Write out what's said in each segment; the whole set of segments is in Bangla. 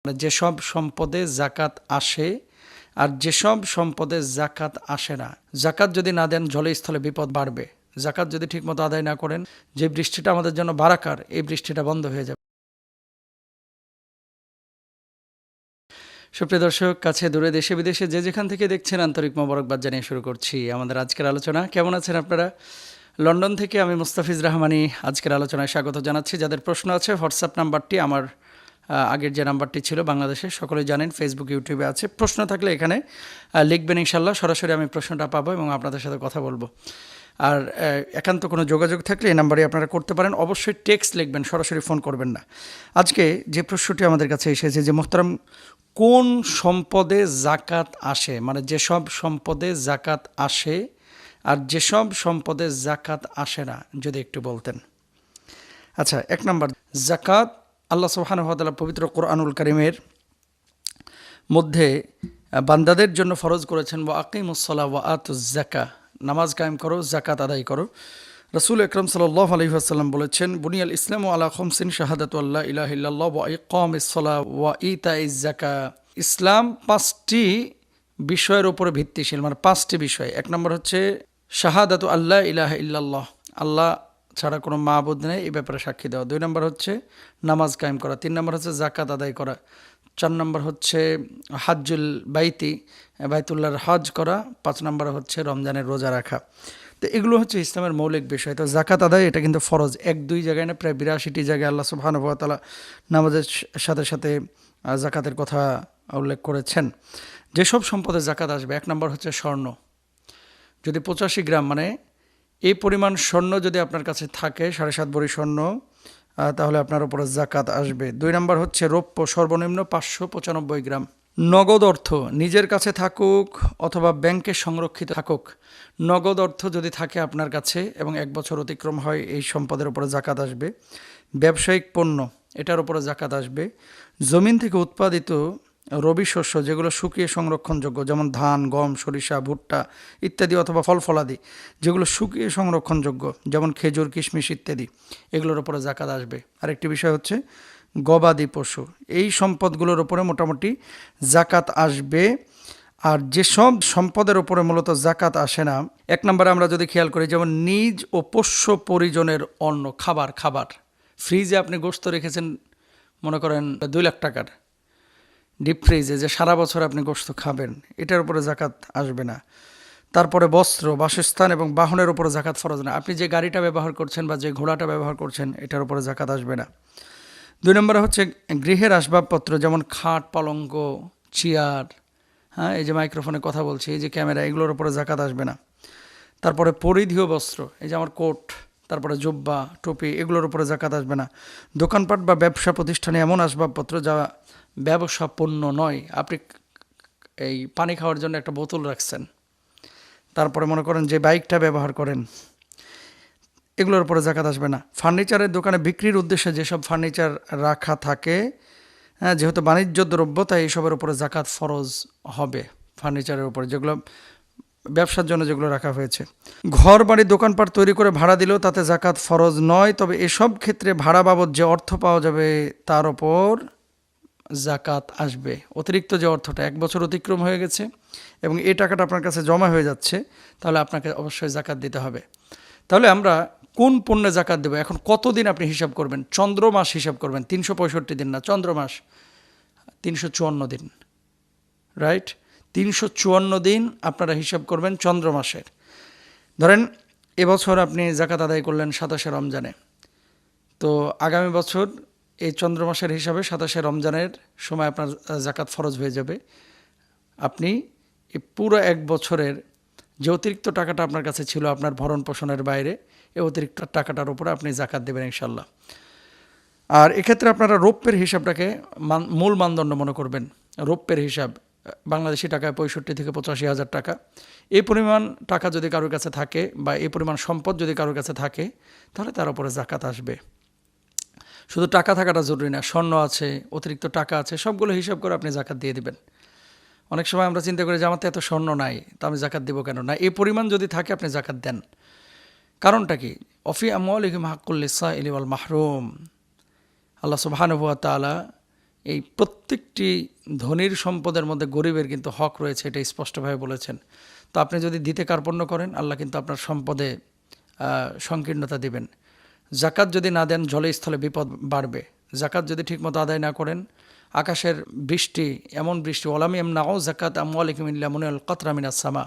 যেসব সম্পদে জাকাত আসে আর যেসব সম্পদে জাকাত আসে না। জাকাত যদি না দেন জলে স্থলে বিপদ বাড়বে। জাকাত যদি ঠিকমতো আদায় না করেন, যে বৃষ্টিটা আমাদের জন্য বারাকার, এই বৃষ্টিটা বন্ধ হয়ে যাবে। সুপ্রিয় দর্শক, কাছে দূরে দেশে বিদেশে যে যেখান থেকে দেখছেন, আন্তরিক মোবারকবাদ জানিয়ে শুরু করছি আমাদের আজকের আলোচনা। কেমন আছেন আপনারা? লন্ডন থেকে আমি মুস্তাফিজ রহমানি আজকের আলোচনায় স্বাগত জানাচ্ছি। যাদের প্রশ্ন আছে, হোয়াটসঅ্যাপ নাম্বারটি আমার আগের যে নাম্বারটি ছিল বাংলাদেশে, সকলেই জানেন, ফেসবুক ইউটিউবে আছে। প্রশ্ন থাকলে এখানে লিখবেন, ইনশাল্লাহ সরাসরি আমি প্রশ্নটা পাবো এবং আপনাদের সাথে কথা বলবো। আর একান্ত কোনো যোগাযোগ থাকলে এই নাম্বারে আপনারা করতে পারেন। অবশ্যই টেক্সট লিখবেন, সরাসরি ফোন করবেন না। আজকে যে প্রশ্নটি আমাদের কাছে এসেছে যে মোহতারাম, কোন সম্পদে জাকাত আসে, মানে যেসব সম্পদে জাকাত আসে আর যেসব সম্পদে জাকাত আসে না, যদি একটু বলতেন। আচ্ছা, এক নম্বর, জাকাত আল্লাহ সুবহানাহু ওয়া তাআলা পবিত্র কোরআনুল কারীমের মধ্যে বান্দাদের জন্য ফরজ করেছেন, ওয়া আকিমুস সালাহ ওয়া আতুজ যাকাহ, নামাজ কায়েম করো, জাকাত আদায় করো। রাসূল আকরাম সাল্লাল্লাহু আলাইহি ওয়াসাল্লাম বলেছেন, বুনিয়াল ইসলামু আলা খামসিন শাহাদাতু আল্লা ইলাহা ইল্লাল্লাহ ওয়া ইকামিস সালাহ ওয়া ইতাইজ যাকাহ। ইসলাম 5টি বিষয়ের উপরে ভিত্তিশীল, মানে 5টি বিষয়। এক নম্বর হচ্ছে শাহাদাতু আল্লা ইলাহা ইল্লাল্লাহ, আল্লাহ ছাড়া কোনো মাবুদ নেই, এই ব্যাপারে সাক্ষী দেওয়া। 2 নম্বর হচ্ছে নামাজ কায়েম করা। 3 নম্বর হচ্ছে জাকাত আদায় করা। 4 নম্বর হচ্ছে হাজ্জুল বাইতুল্লাহর হজ করা। 5 নম্বর হচ্ছে রমজানের রোজা রাখা। তো এগুলো হচ্ছে ইসলামের মৌলিক বিষয়। তো জাকাত আদায় এটা কিন্তু ফরজ, 1-2 জায়গায় না, প্রায় 82টি জায়গায় আল্লাহ সুবহানাহু ওয়া তাআলা নামাজের সাথে সাথে জাকাতের কথা উল্লেখ করেছেন। যেসব সম্পদে জাকাত আসবে, 1 নম্বর হচ্ছে স্বর্ণ। যদি 85 গ্রাম, মানে এই পরিমাণ স্বর্ণ যদি আপনার কাছে থাকে, 7.5 ভরি স্বর্ণ, তাহলে আপনার উপরে জাকাত আসবে। 2 নম্বর হচ্ছে রৌপ্য, সর্বনিম্ন 595 গ্রাম। নগদ অর্থ নিজের কাছে থাকুক অথবা ব্যাংকে সংরক্ষিত থাকুক, নগদ অর্থ যদি থাকে আপনার কাছে এবং 1 বছর অতিক্রম হয়, এই সম্পদের উপরে জাকাত আসবে। ব্যবসায়িক পণ্য, এটার উপরে জাকাত আসবে। জমিন থেকে উৎপাদিত রবি শস্য, যেগুলো শুকিয়ে সংরক্ষণযোগ্য, যেমন ধান, গম, সরিষা, ভুট্টা ইত্যাদি, অথবা ফলফলাদি যেগুলো শুকিয়ে সংরক্ষণযোগ্য, যেমন খেজুর, কিশমিশ ইত্যাদি, এগুলোর উপরে জাকাত আসবে। আরেকটি বিষয় হচ্ছে গবাদি পশু, এই সম্পদগুলোর উপরে মোটামুটি জাকাত আসবে। আর যেসব সম্পদের উপরে মূলত জাকাত আসে না, 1 নম্বরে আমরা যদি খেয়াল করি, যেমন নিজ ও পোষ্য পরিজনের অন্ন, খাবার। ফ্রিজে আপনি গোশত রেখেছেন, মনে করেন 2 লাখ টাকার, ডিপ ফ্রিজে, যে সারা বছর আপনি গোশত খাবেন, এটার উপরে জাকাত আসবে না। তারপরে বস্ত্র, বাসস্থান এবং বাহনের উপরে জাকাত ফরজ না। আপনি যে গাড়িটা ব্যবহার করছেন বা যে ঘোড়াটা ব্যবহার করছেন, এটার উপরে জাকাত আসবে না। 2 নম্বরে হচ্ছে গৃহের আসবাবপত্র, যেমন খাট, পলঙ্ক, চেয়ার, হ্যাঁ, এই যে মাইক্রোফোনে কথা বলছি, এই যে ক্যামেরা, এগুলোর উপরে জাকাত আসবে না। তারপরে পরিধেয় বস্ত্র, এই যে আমার কোট, তারপরে জুব্বা, টুপি, এগুলোর উপরে জাকাত আসবে না। দোকানপাট বা ব্যবসা প্রতিষ্ঠানে এমন আসবাবপত্র যা ব্যবসা পণ্য নয়, আপনি এই পানি খাওয়ার জন্য একটা বোতল রাখছেন, তারপরে মনে করেন যে বাইকটা ব্যবহার করেন, এগুলোর উপরে জাকাত আসবে না। ফার্নিচারের দোকানে বিক্রির উদ্দেশ্যে যেসব ফার্নিচার রাখা থাকে, হ্যাঁ, যেহেতু বাণিজ্য দ্রব্য, তাই এইসবের উপরে জাকাত ফরজ হবে। ফার্নিচারের উপরে, যেগুলো ব্যবসার জন্য যেগুলো রাখা হয়েছে। ঘর বাড়ি দোকানপাট তৈরি করে ভাড়া দিলেও তাতে জাকাত ফরজ নয়, তবে এসব ক্ষেত্রে ভাড়া বাবদ যে অর্থ পাওয়া যাবে তার ওপর জাকাত আসবে। অতিরিক্ত যে অর্থটা 1 বছর অতিক্রম হয়ে গেছে এবং এই টাকাটা আপনার কাছে জমা হয়ে যাচ্ছে, তাহলে আপনাকে অবশ্যই জাকাত দিতে হবে। তাহলে আমরা কোন পণ্যে জাকাত দেবো? এখন কতদিন আপনি হিসাব করবেন? চন্দ্র মাস হিসাব করবেন, 365 দিন না, চন্দ্র মাস 354 দিন, রাইট? 354 দিন আপনারা হিসাব করবেন চন্দ্র মাসের। ধরেন এবছর আপনি জাকাত আদায় করলেন 27শে রমজানে, তো আগামী বছর এই চন্দ্র মাসের হিসাবে 27শে রমজানের সময় আপনার জাকাত ফরজ হয়ে যাবে। আপনি এই পুরো 1 বছরের যে অতিরিক্ত টাকাটা আপনার কাছে ছিল আপনার ভরণ পোষণের বাইরে, এই অতিরিক্ত টাকাটার উপরে আপনি জাকাত দেবেন ইনশাল্লাহ। আর এক্ষেত্রে আপনারা রৌপ্যের হিসাবটাকে মূল মানদণ্ড মনে করবেন। রৌপ্যের হিসাব বাংলাদেশি টাকায় 65 থেকে 85 হাজার টাকা। এই পরিমাণ টাকা যদি কারোর কাছে থাকে বা এই পরিমাণ সম্পদ যদি কারোর কাছে থাকে, তাহলে তার উপরে জাকাত আসবে। শুধু টাকা থাকাটা জরুরি না, স্বর্ণ আছে, অতিরিক্ত টাকা আছে, সবগুলো হিসাব করে আপনি জাকাত দিয়ে দিবেন। অনেক সময় আমরা চিন্তা করি যে আমার তো এত স্বর্ণ নাই, তা আমি জাকাত দিব কেন? না, এই পরিমাণ যদি থাকে আপনি জাকাত দেন। কারণটা কি? অফি আমওয়ালিহিম হাক্কুল লিসাইলি ওয়াল মাহরুম, আল্লাহ সুবহানাহু ওয়া তাআলা এই প্রত্যেকটি ধনীর সম্পদের মধ্যে গরিবের কিন্তু হক রয়েছে, এটা স্পষ্টভাবে বলেছেন। তো আপনি যদি দিতে কার্পণ্য করেন, আল্লাহ কিন্তু আপনার সম্পদে সংকীর্ণতা দিবেন। জাকাত যদি না দেন, জলে স্থলে বিপদ বাড়বে। জাকাত যদি ঠিকমতো আদায় না করেন, আকাশের বৃষ্টি, এমন বৃষ্টি, ওলামি নাও জাকাত আমওয়ালিকুম ইল্লা মুনিল কতরা মিনাস সামা,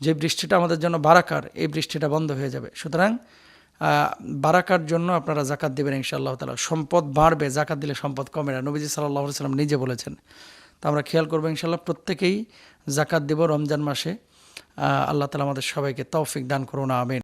যে বৃষ্টিটা আমাদের জন্য বারাকার, এই বৃষ্টিটা বন্ধ হয়ে যাবে। সুতরাং বারাকার জন্য আপনারা জাকাত দেবেন ইনশাআল্লাহ তাআলা। সম্পদ বাড়বে, জাকাত দিলে সম্পদ কমে না, নবীজি সাল্লাল্লাহু আলাইহি সাল্লাম নিজে বলেছেন। তো আমরা খেয়াল করবো ইনশাআল্লাহ, প্রত্যেকেই জাকাত দেব রমজান মাসে। আল্লাহ তাআলা আমাদের সবাইকে তৌফিক দান করুন, আমিন।